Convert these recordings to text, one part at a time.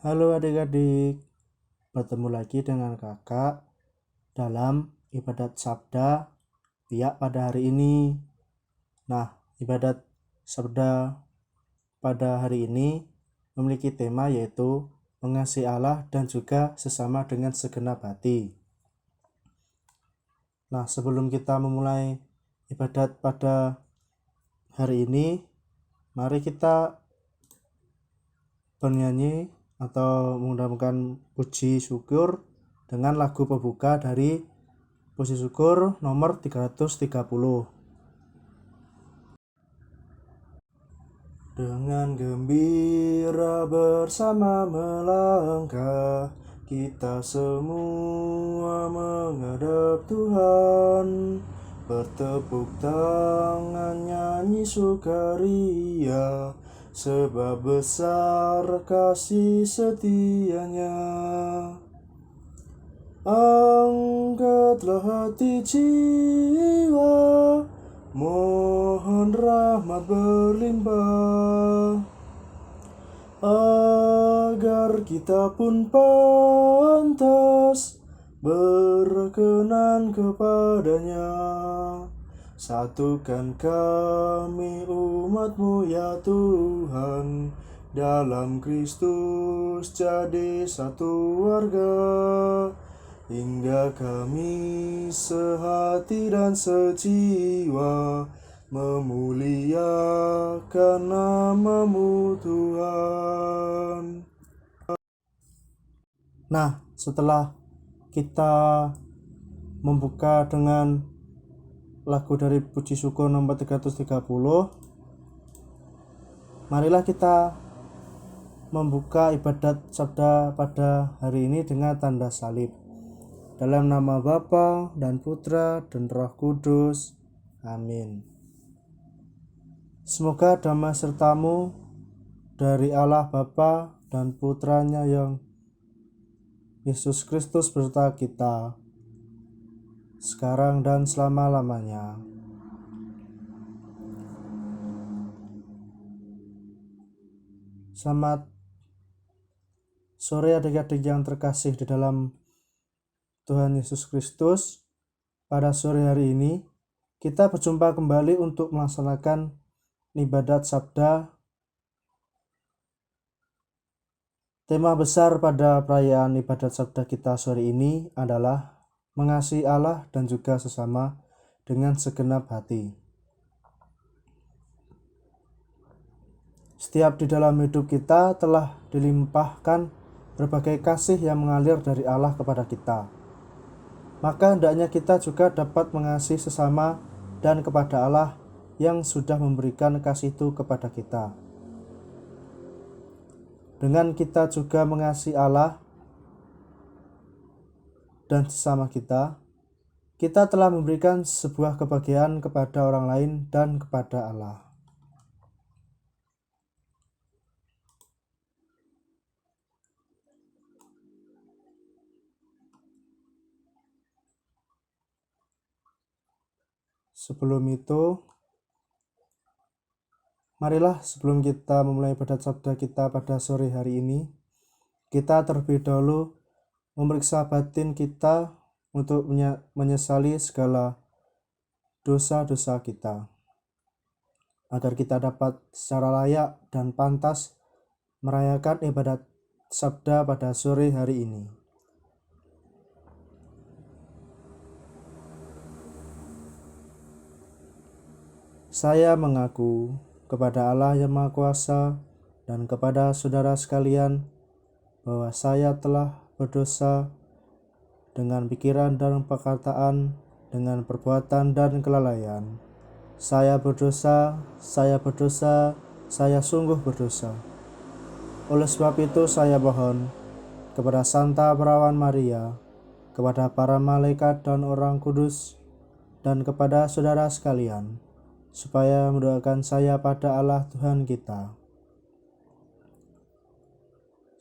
Halo adik-adik, bertemu lagi dengan kakak dalam ibadat sabda Piak pada hari ini. Nah, ibadat sabda pada hari ini memiliki tema yaitu mengasihi Allah dan juga sesama dengan segenap hati. Nah, sebelum kita memulai ibadat pada hari ini, mari kita bernyanyi atau mengundangkan puji syukur dengan lagu pembuka dari puji syukur nomor 330. Dengan gembira bersama melangkah, kita semua menghadap Tuhan. Bertepuk tangan nyanyi sukaria, sebab besar kasih setianya. Angkatlah hati jiwa, mohon rahmat berlimpah, agar kita pun pantas berkenan kepadanya. Satukan kami umat-Mu ya Tuhan, dalam Kristus jadi satu warga, hingga kami sehati dan sejiwa memuliakan nama-Mu Tuhan. Nah, setelah kita membuka dengan lagu dari puji syukur nomor 330, marilah kita membuka ibadat sabda pada hari ini dengan tanda salib. Dalam nama Bapa dan Putra dan Roh Kudus. Amin. Semoga damai sertamu dari Allah Bapa dan Putranya yang Yesus Kristus beserta kita, sekarang dan selama-lamanya. Selamat sore adik-adik yang terkasih di dalam Tuhan Yesus Kristus. Pada sore hari ini kita berjumpa kembali untuk melaksanakan ibadat sabda. Tema besar pada perayaan ibadat sabda kita sore ini adalah mengasihi Allah dan juga sesama dengan segenap hati. Setiap di dalam hidup kita telah dilimpahkan berbagai kasih yang mengalir dari Allah kepada kita. Maka hendaknya kita juga dapat mengasihi sesama dan kepada Allah yang sudah memberikan kasih itu kepada kita. Dengan kita juga mengasihi Allah dan sesama kita telah memberikan sebuah kebahagiaan kepada orang lain dan kepada Allah. Sebelum itu, marilah sebelum kita memulai ibadat sabda kita pada sore hari ini, kita terlebih dahulu memeriksa batin kita untuk menyesali segala dosa-dosa kita, agar kita dapat secara layak dan pantas merayakan ibadat sabda pada sore hari ini. Saya mengaku kepada Allah yang Maha Kuasa dan kepada saudara sekalian bahwa saya telah berdosa dengan pikiran dan perkataan, dengan perbuatan dan kelalaian. Saya berdosa, saya sungguh berdosa. Oleh sebab itu saya mohon kepada Santa Perawan Maria, kepada para malaikat dan orang kudus, dan kepada saudara sekalian, supaya mendoakan saya pada Allah Tuhan kita.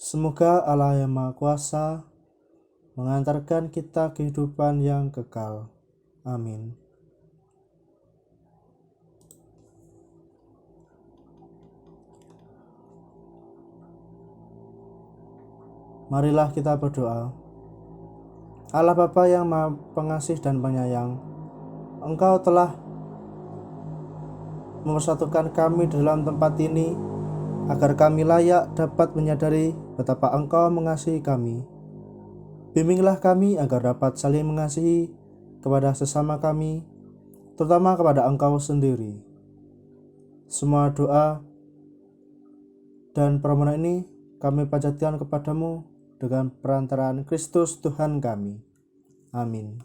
Semoga Allah yang Maha Kuasa mengantarkan kita kehidupan yang kekal. Amin. Marilah kita berdoa. Allah Bapa yang Maha Pengasih dan Penyayang, Engkau telah mempersatukan kami di dalam tempat ini agar kami layak dapat menyadari betapa Engkau mengasihi kami. Bimbinglah kami agar dapat saling mengasihi kepada sesama kami, terutama kepada Engkau sendiri. Semua doa dan permohonan ini kami panjatkan kepadamu dengan perantaraan Kristus Tuhan kami. Amin.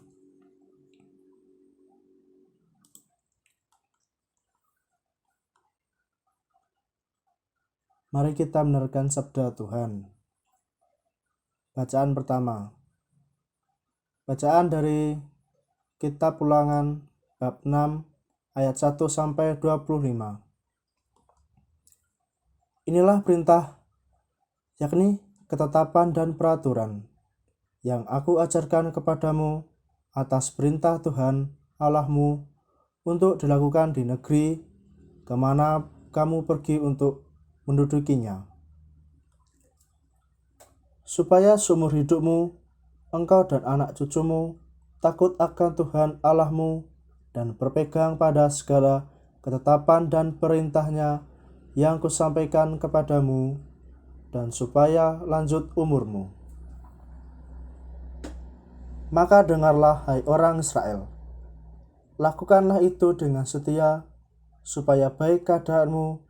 Mari kita mendengarkan sabda Tuhan. Bacaan pertama. Bacaan dari Kitab Ulangan bab 6 ayat 1 sampai 25. Inilah perintah, yakni ketetapan dan peraturan yang aku ajarkan kepadamu atas perintah Tuhan Allahmu untuk dilakukan di negeri kemana kamu pergi untuk mendudukinya, supaya seumur hidupmu engkau dan anak cucumu takut akan Tuhan Allahmu dan berpegang pada segala ketetapan dan perintahnya yang kusampaikan kepadamu, dan supaya lanjut umurmu. Maka dengarlah, hai orang Israel, lakukanlah itu dengan setia, supaya baik keadaanmu,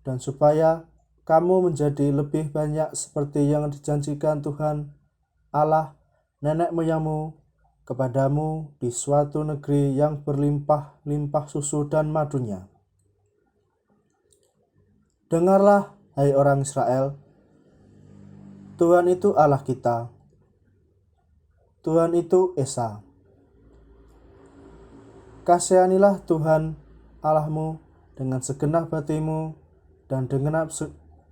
dan supaya kamu menjadi lebih banyak seperti yang dijanjikan Tuhan Allah nenek moyangmu kepadamu di suatu negeri yang berlimpah-limpah susu dan madunya. Dengarlah, hai orang Israel, Tuhan itu Allah kita. Tuhan itu Esa. Kasihanilah Tuhan Allahmu dengan segenap hatimu dan dengan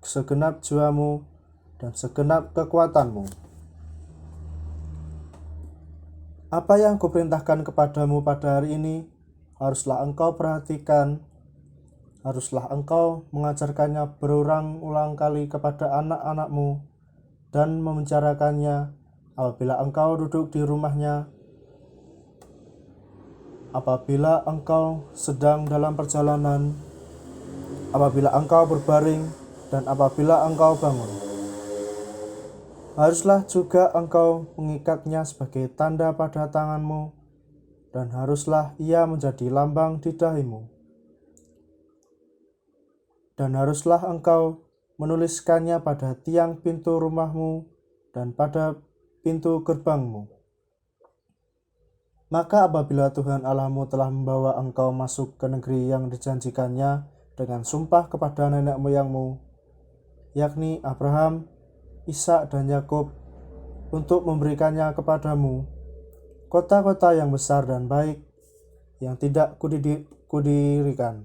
segenap jiwamu dan segenap kekuatanmu. Apa yang kuperintahkan kepadamu pada hari ini haruslah engkau perhatikan, haruslah engkau mengajarkannya berulang-ulang kali kepada anak-anakmu dan membicarakannya apabila engkau duduk di rumahnya, apabila engkau sedang dalam perjalanan, apabila engkau berbaring, dan apabila engkau bangun. Haruslah juga engkau mengikatnya sebagai tanda pada tanganmu, dan haruslah ia menjadi lambang di dahimu. Dan haruslah engkau menuliskannya pada tiang pintu rumahmu dan pada pintu gerbangmu. Maka apabila Tuhan Allahmu telah membawa engkau masuk ke negeri yang dijanjikannya dengan sumpah kepada nenek moyangmu, yakni Abraham, Ishak dan Yakub, untuk memberikannya kepadamu, kota-kota yang besar dan baik yang tidak kudirikan.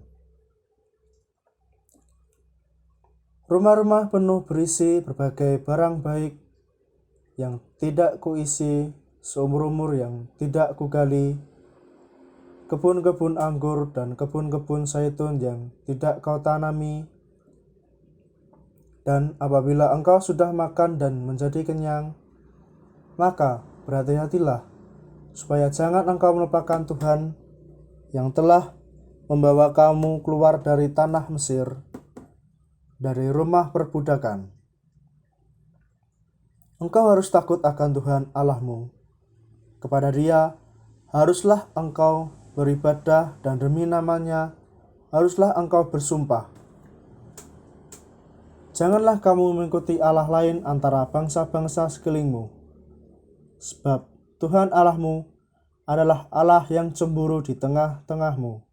Rumah-rumah penuh berisi berbagai barang baik yang tidak kuisi seumur-umur yang tidak kugali, kebun-kebun anggur dan kebun-kebun zaitun yang tidak kau tanami. Dan apabila engkau sudah makan dan menjadi kenyang, maka berhati-hatilah supaya jangan engkau melupakan Tuhan yang telah membawa kamu keluar dari tanah Mesir, dari rumah perbudakan. Engkau harus takut akan Tuhan Allahmu. Kepada Dia haruslah engkau beribadah, dan demi namanya haruslah engkau bersumpah. Janganlah kamu mengikuti Allah lain antara bangsa-bangsa sekelilingmu, sebab Tuhan Allahmu adalah Allah yang cemburu di tengah-tengahmu,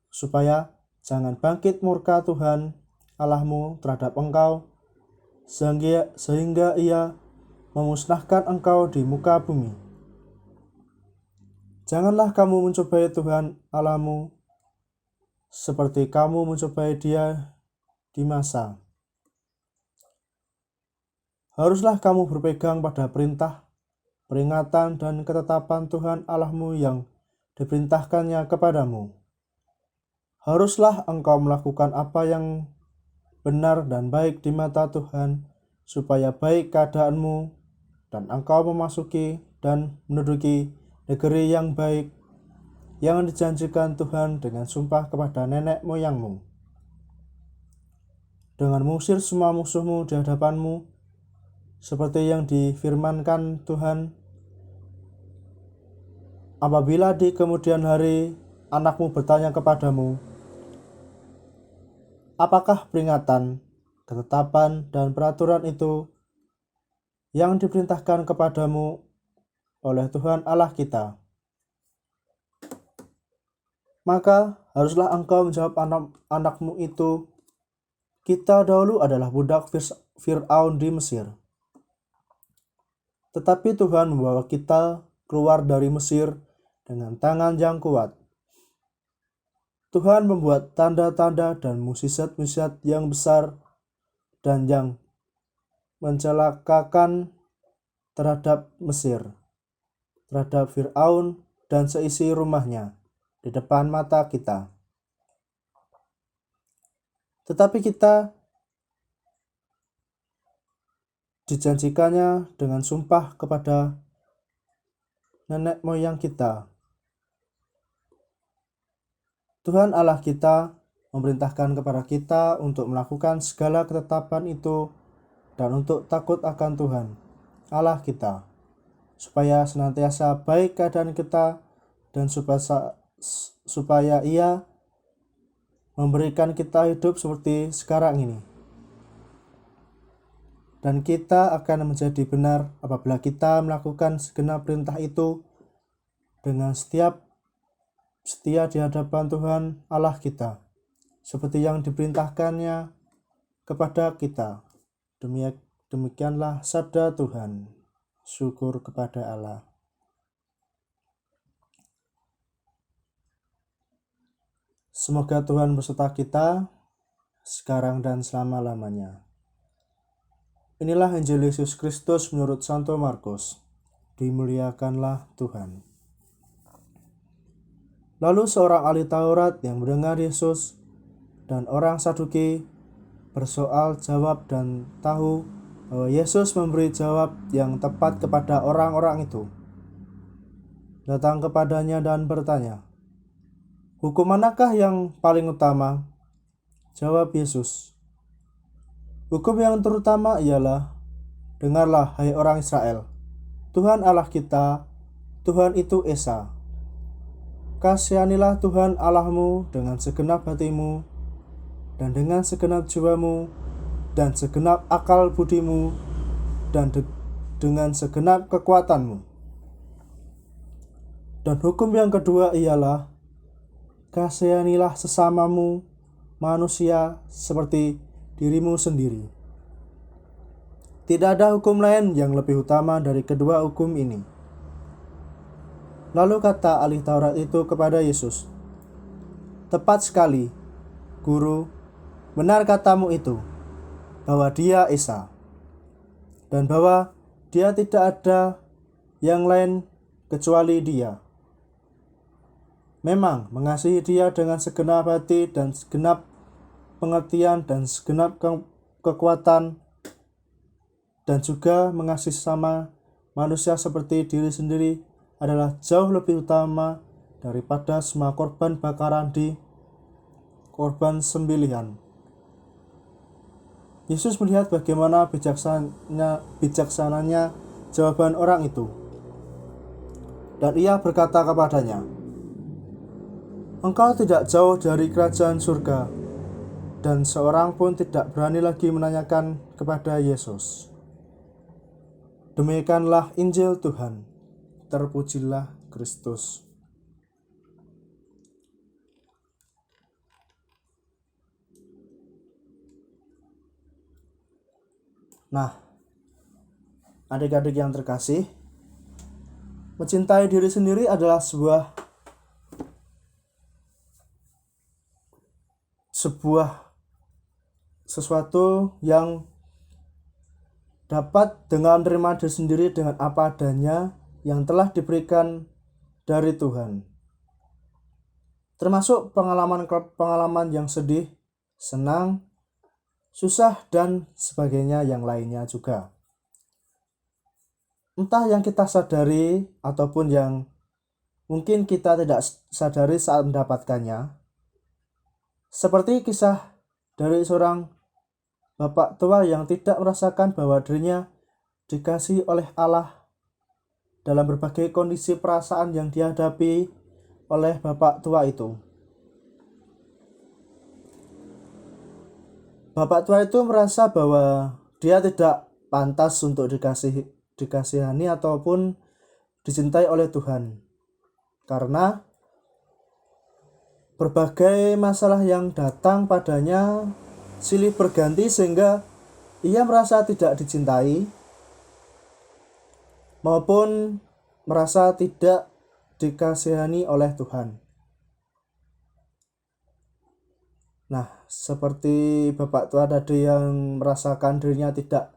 supaya jangan bangkit murka Tuhan Allahmu terhadap engkau, sehingga Ia memusnahkan engkau di muka bumi. Janganlah kamu mencobai Tuhan Allahmu seperti kamu mencobai Dia di masa. Haruslah kamu berpegang pada perintah, peringatan, dan ketetapan Tuhan Allahmu yang diperintahkannya kepadamu. Haruslah engkau melakukan apa yang benar dan baik di mata Tuhan supaya baik keadaanmu dan engkau memasuki dan menduduki negeri yang baik yang dijanjikan Tuhan dengan sumpah kepada nenek moyangmu, dengan mengusir semua musuhmu di hadapanmu, seperti yang difirmankan Tuhan. Apabila di kemudian hari anakmu bertanya kepadamu, apakah peringatan, ketetapan, dan peraturan itu yang diperintahkan kepadamu oleh Tuhan Allah kita, maka haruslah engkau menjawab anakmu itu, kita dahulu adalah budak Fir'aun di Mesir. Tetapi Tuhan membawa kita keluar dari Mesir dengan tangan yang kuat. Tuhan membuat tanda-tanda dan mukjizat-mukjizat yang besar dan yang mencelakakan terhadap Mesir, terhadap Fir'aun dan seisi rumahnya di depan mata kita. Tetapi kita dijanjikannya dengan sumpah kepada nenek moyang kita. Tuhan Allah kita memerintahkan kepada kita untuk melakukan segala ketetapan itu dan untuk takut akan Tuhan Allah kita, supaya senantiasa baik keadaan kita dan supaya Ia memberikan kita hidup seperti sekarang ini. Dan kita akan menjadi benar apabila kita melakukan segenap perintah itu dengan setia di hadapan Tuhan Allah kita, seperti yang diperintahkannya kepada kita. Demikianlah sabda Tuhan. Syukur kepada Allah. Semoga Tuhan berserta kita sekarang dan selama-lamanya. Inilah Injil Yesus Kristus menurut Santo Markus. Dimuliakanlah Tuhan. Lalu seorang ahli Taurat yang mendengar Yesus dan orang Saduki bersoal jawab dan tahu bahwa Yesus memberi jawab yang tepat kepada orang-orang itu, datang kepadanya dan bertanya, "Hukum manakah yang paling utama?" Jawab Yesus, "Hukum yang terutama ialah, dengarlah hai orang Israel, Tuhan Allah kita, Tuhan itu Esa. Kasihanilah Tuhan Allahmu dengan segenap hatimu, dan dengan segenap jiwamu, dan segenap akal budimu, dan dengan segenap kekuatanmu. Dan hukum yang kedua ialah, kasihanilah sesamamu manusia seperti dirimu sendiri. Tidak ada hukum lain yang lebih utama dari kedua hukum ini." Lalu kata ahli Taurat itu kepada Yesus, "Tepat sekali, Guru, benar katamu itu, bahwa Dia Esa, dan bahwa Dia tidak ada yang lain kecuali Dia. Memang mengasihi Dia dengan segenap hati dan segenap pengertian dan segenap kekuatan, dan juga mengasihi sesama manusia seperti diri sendiri adalah jauh lebih utama daripada semua korban bakaran di korban sembelihan." Yesus melihat bagaimana bijaksananya jawaban orang itu, dan Ia berkata kepadanya, "Engkau tidak jauh dari kerajaan surga." Dan seorang pun tidak berani lagi menanyakan kepada Yesus. Demikianlah Injil Tuhan. Terpujilah Kristus. Nah, adik-adik yang terkasih, mencintai diri sendiri adalah sesuatu yang dapat dengan menerima diri sendiri dengan apa adanya yang telah diberikan dari Tuhan, termasuk pengalaman yang sedih, senang, susah, dan sebagainya yang lainnya juga. Entah yang kita sadari ataupun yang mungkin kita tidak sadari saat mendapatkannya. Seperti kisah dari seorang bapak tua yang tidak merasakan bahwa dirinya dikasihi oleh Allah dalam berbagai kondisi perasaan yang dihadapi oleh bapak tua itu. Bapak tua itu merasa bahwa dia tidak pantas untuk dikasihani ataupun dicintai oleh Tuhan, karena berbagai masalah yang datang padanya silih berganti sehingga ia merasa tidak dicintai maupun merasa tidak dikasihani oleh Tuhan. Nah, seperti bapak tua tadi yang merasakan dirinya tidak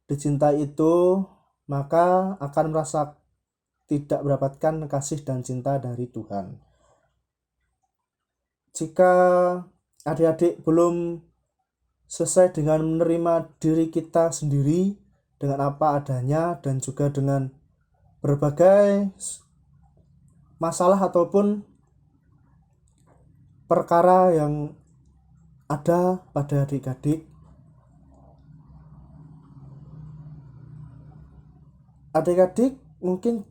dicintai itu, maka akan merasa tidak mendapatkan kasih dan cinta dari Tuhan. Jika adik-adik belum selesai dengan menerima diri kita sendiri dengan apa adanya dan juga dengan berbagai masalah ataupun perkara yang ada pada adik-adik, adik-adik mungkin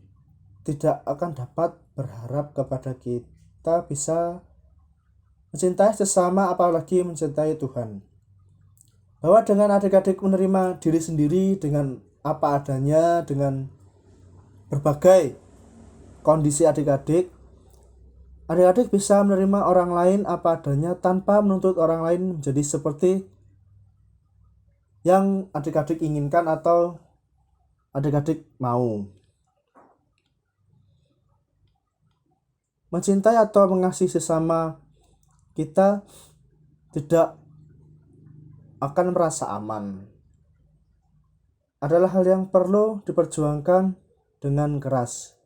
tidak akan dapat berharap kepada kita bisa mencintai sesama, apalagi mencintai Tuhan. Bahwa dengan adik-adik menerima diri sendiri dengan apa adanya, dengan berbagai kondisi adik-adik bisa menerima orang lain apa adanya tanpa menuntut orang lain menjadi seperti yang adik-adik inginkan atau adik-adik mau. Mencintai atau mengasihi sesama kita tidak akan merasa aman. Adalah hal yang perlu diperjuangkan dengan keras.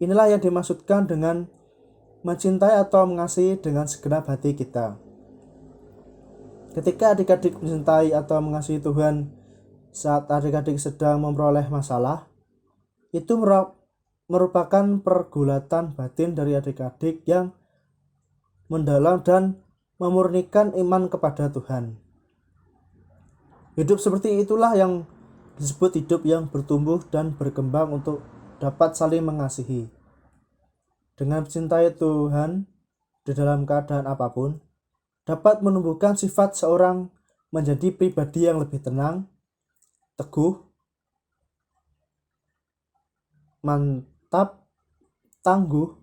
Inilah yang dimaksudkan dengan mencintai atau mengasihi dengan segenap hati kita. Ketika adik-adik mencintai atau mengasihi Tuhan saat adik-adik sedang memperoleh masalah, itu merupakan pergulatan batin dari adik-adik yang mendalam dan memurnikan iman kepada Tuhan. Hidup seperti itulah yang disebut hidup yang bertumbuh dan berkembang untuk dapat saling mengasihi. Dengan mencintai Tuhan di dalam keadaan apapun, dapat menumbuhkan sifat seorang menjadi pribadi yang lebih tenang, teguh, mantap, tangguh,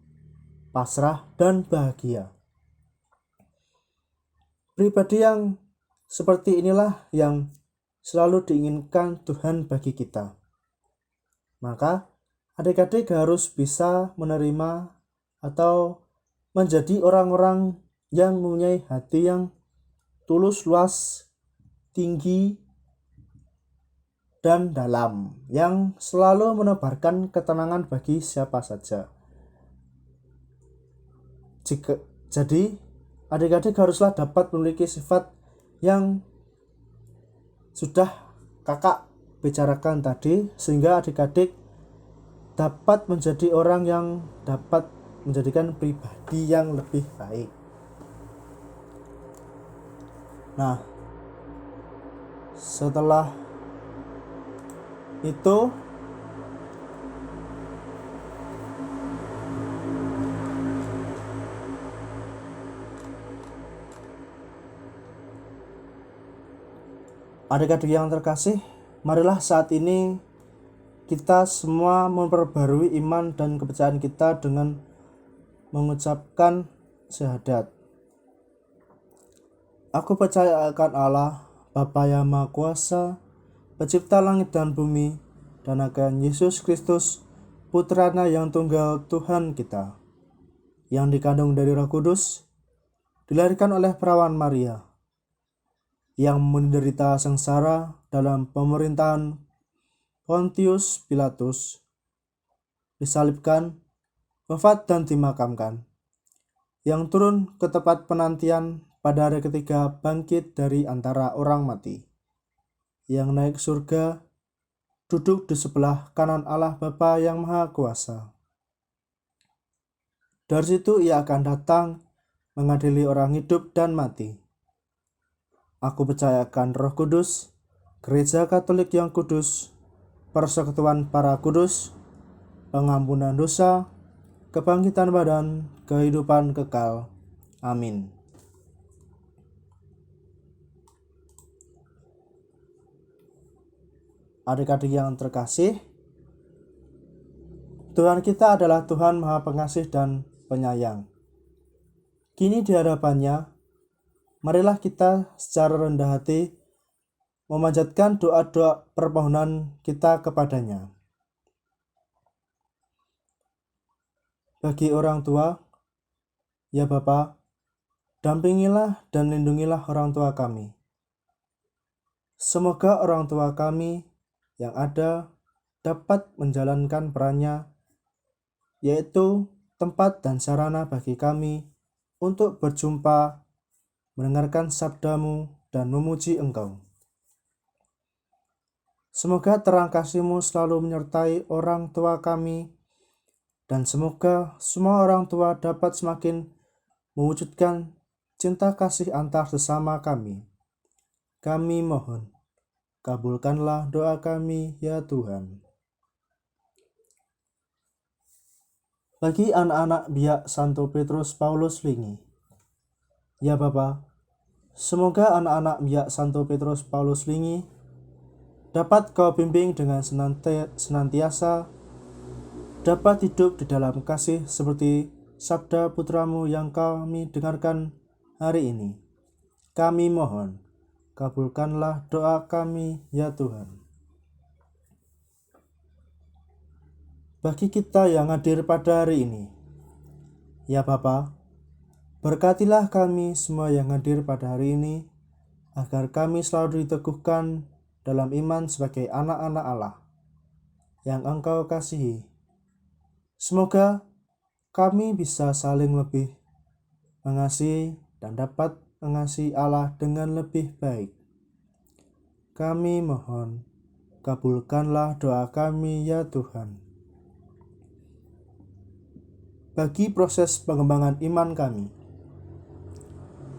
pasrah, dan bahagia. Pribadi yang seperti inilah yang selalu diinginkan Tuhan bagi kita. Maka adik-adik harus bisa menerima atau menjadi orang-orang yang mempunyai hati yang tulus, luas, tinggi, dan dalam, yang selalu menebarkan ketenangan bagi siapa saja. Jadi adik-adik haruslah dapat memiliki sifat yang sudah kakak bicarakan tadi, sehingga adik-adik dapat menjadi orang yang dapat menjadikan pribadi yang lebih baik. Nah, setelah itu adik-adik yang terkasih, marilah saat ini kita semua memperbarui iman dan kepercayaan kita dengan mengucapkan syahadat. Aku percaya akan Allah, Bapa yang Maha Kuasa, Pencipta langit dan bumi, dan akan Yesus Kristus, Putranya yang tunggal Tuhan kita, yang dikandung dari Roh Kudus, dilahirkan oleh perawan Maria, yang menderita sengsara dalam pemerintahan Pontius Pilatus, disalibkan, wafat dan dimakamkan, yang turun ke tempat penantian pada hari ketiga bangkit dari antara orang mati, yang naik surga, duduk di sebelah kanan Allah Bapa yang Maha Kuasa. Dari situ ia akan datang mengadili orang hidup dan mati. Aku percayakan Roh Kudus, Gereja Katolik yang kudus, persekutuan para kudus, pengampunan dosa, kebangkitan badan, kehidupan kekal. Amin. Adik-adik yang terkasih, Tuhan kita adalah Tuhan Maha Pengasih dan Penyayang. Kini di hadapannya, marilah kita secara rendah hati memanjatkan doa-doa permohonan kita kepadanya. Bagi orang tua, ya Bapa, dampingilah dan lindungilah orang tua kami. Semoga orang tua kami yang ada dapat menjalankan perannya, yaitu tempat dan sarana bagi kami untuk berjumpa, mendengarkan sabda-Mu, dan memuji Engkau. Semoga terang kasih-Mu selalu menyertai orang tua kami, dan semoga semua orang tua dapat semakin mewujudkan cinta kasih antar sesama kami. Kami mohon, kabulkanlah doa kami ya Tuhan. Bagi anak-anak biak Santo Petrus Paulus Lingi, ya Bapa, semoga anak-anak biak Santo Petrus Paulus Lingi dapat Kau bimbing dengan senantiasa dapat hidup di dalam kasih seperti sabda putramu yang kami dengarkan hari ini. Kami mohon, kabulkanlah doa kami ya Tuhan. Bagi kita yang hadir pada hari ini, ya Bapa, berkatilah kami semua yang hadir pada hari ini, agar kami selalu diteguhkan dalam iman sebagai anak-anak Allah yang Engkau kasihi. Semoga kami bisa saling lebih mengasihi dan dapat mengasihi Allah dengan lebih baik. Kami mohon, kabulkanlah doa kami ya Tuhan. Bagi proses pengembangan iman kami,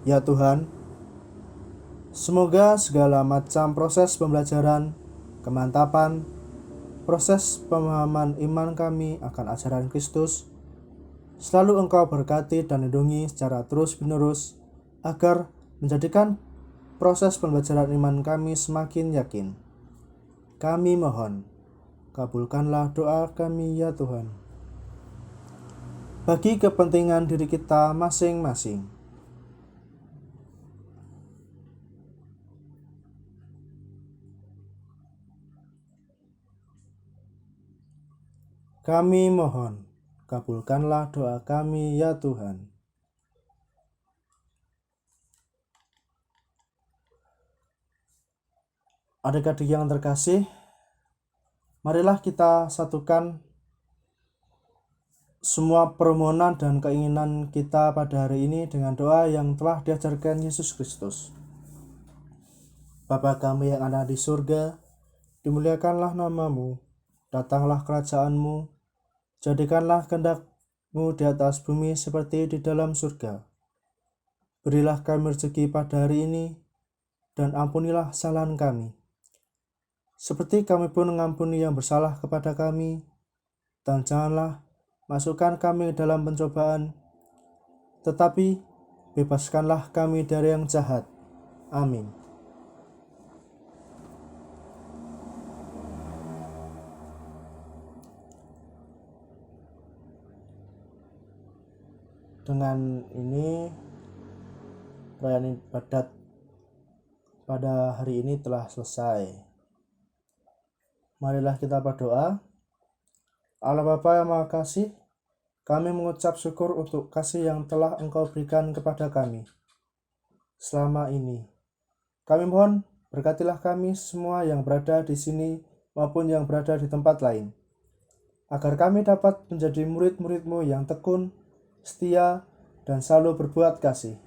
ya Tuhan, semoga segala macam proses pembelajaran, kemantapan, proses pemahaman iman kami akan ajaran Kristus selalu Engkau berkati dan lindungi secara terus-menerus, agar menjadikan proses pembelajaran iman kami semakin yakin. Kami mohon, kabulkanlah doa kami ya Tuhan. Bagi kepentingan diri kita masing-masing, kami mohon, kabulkanlah doa kami ya Tuhan. Adik-adik yang terkasih, marilah kita satukan semua permohonan dan keinginan kita pada hari ini dengan doa yang telah diajarkan Yesus Kristus. Bapa kami yang ada di surga, dimuliakanlah nama-Mu, datanglah kerajaan-Mu, jadikanlah kehendak-Mu di atas bumi seperti di dalam surga. Berilah kami rezeki pada hari ini, dan ampunilah kesalahan kami, seperti kami pun mengampuni yang bersalah kepada kami, dan janganlah masukkan kami dalam pencobaan, tetapi bebaskanlah kami dari yang jahat. Amin. Dengan ini, perayaan ibadat pada hari ini telah selesai. Marilah kita berdoa. Allah Bapa yang Maha Kasih, kami mengucap syukur untuk kasih yang telah Engkau berikan kepada kami selama ini. Kami mohon, berkatilah kami semua yang berada di sini maupun yang berada di tempat lain, agar kami dapat menjadi murid-murid-Mu yang tekun, setia, dan selalu berbuat kasih.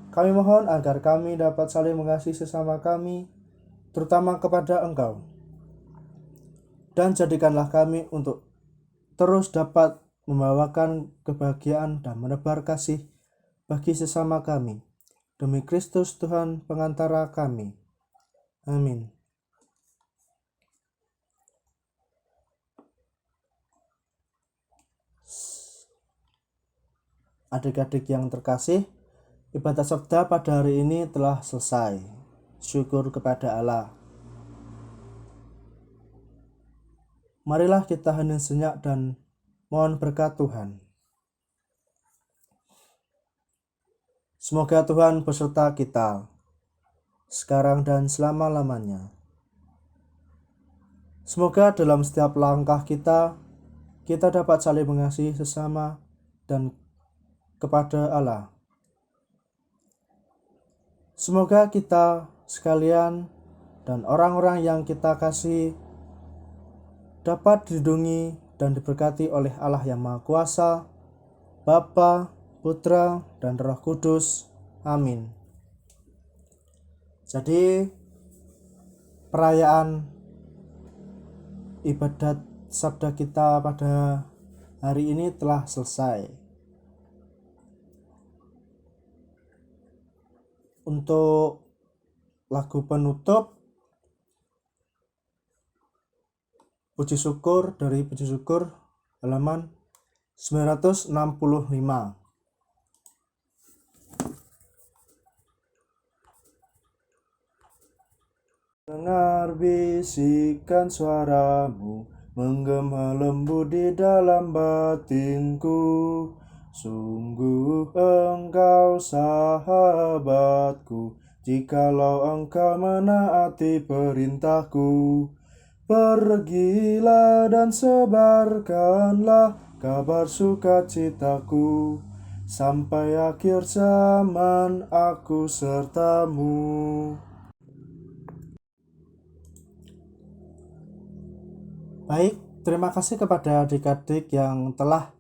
Kami mohon agar kami dapat saling mengasihi sesama kami, terutama kepada Engkau. Dan jadikanlah kami untuk terus dapat membawakan kebahagiaan dan menebar kasih bagi sesama kami. Demi Kristus Tuhan pengantara kami. Amin. Adik-adik yang terkasih, ibadah sabda pada hari ini telah selesai. Syukur kepada Allah. Marilah kita hening senyap dan mohon berkat Tuhan. Semoga Tuhan beserta kita, sekarang dan selama-lamanya. Semoga dalam setiap langkah kita dapat saling mengasihi sesama dan kepada Allah. Semoga kita sekalian dan orang-orang yang kita kasih dapat dilindungi dan diberkati oleh Allah yang Maha Kuasa, Bapa, Putra, dan Roh Kudus. Amin. Jadi, perayaan ibadat sabda kita pada hari ini telah selesai. Untuk lagu penutup, Puji Syukur dari Puji Syukur halaman 965. Dengar bisikan suaramu menggema lembut di dalam batinku. Sungguh engkau sahabatku, jikalau engkau menaati perintahku. Pergilah dan sebarkanlah kabar sukacitaku, sampai akhir zaman aku sertamu. Baik, terima kasih kepada adik-adik yang telah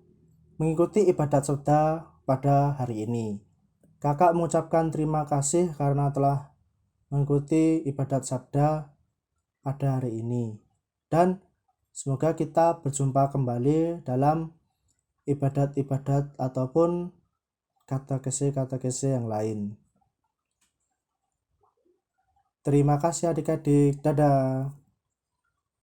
mengikuti ibadat sabda pada hari ini. Kakak mengucapkan terima kasih karena telah mengikuti ibadat sabda pada hari ini. Dan semoga kita berjumpa kembali dalam ibadat-ibadat ataupun katekese yang lain. Terima kasih adik-adik. Dadah.